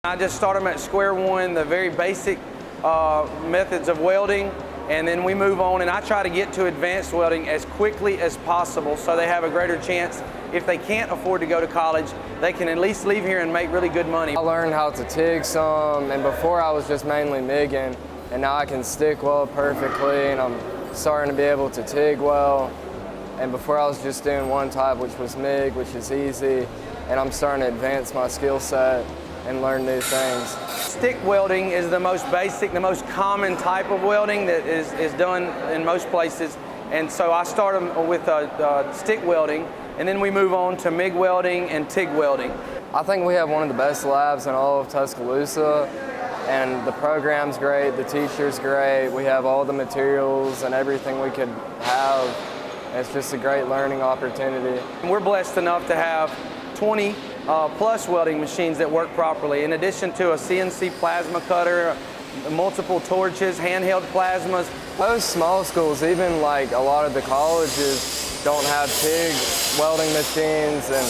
I just start them at square one, the very basic methods of welding, and then we move on, and I try to get to advanced welding as quickly as possible so they have a greater chance. If they can't afford to go to college, they can at least leave here and make really good money. I learned how to TIG some, and before I was just mainly MIGing, and now I can stick weld perfectly, and I'm starting to be able to TIG well. And before I was just doing one type, which was MIG, which is easy, and I'm starting to advance my skill set and learn new things. Stick welding is the most basic, the most common type of welding that is done in most places. And so I start them with stick welding, and then we move on to MIG welding and TIG welding. I think we have one of the best labs in all of Tuscaloosa, and the program's great, the teacher's great, we have all the materials and everything we could have. It's just a great learning opportunity. We're blessed enough to have 20 plus welding machines that work properly, in addition to a CNC plasma cutter, multiple torches, handheld plasmas. Most small schools, even like a lot of the colleges, don't have TIG welding machines, and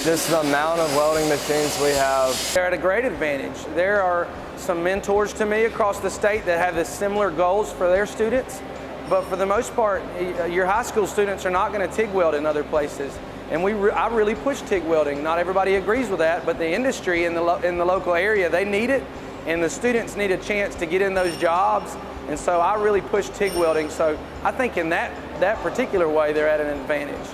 just the amount of welding machines we have. They're at a great advantage. There are some mentors to me across the state that have the similar goals for their students, but for the most part, your high school students are not going to TIG weld in other places. And I really push TIG welding. Not everybody agrees with that, but the industry in the local area, they need it, and the students need a chance to get in those jobs. And so I really push TIG welding. So I think in that particular way, they're at an advantage.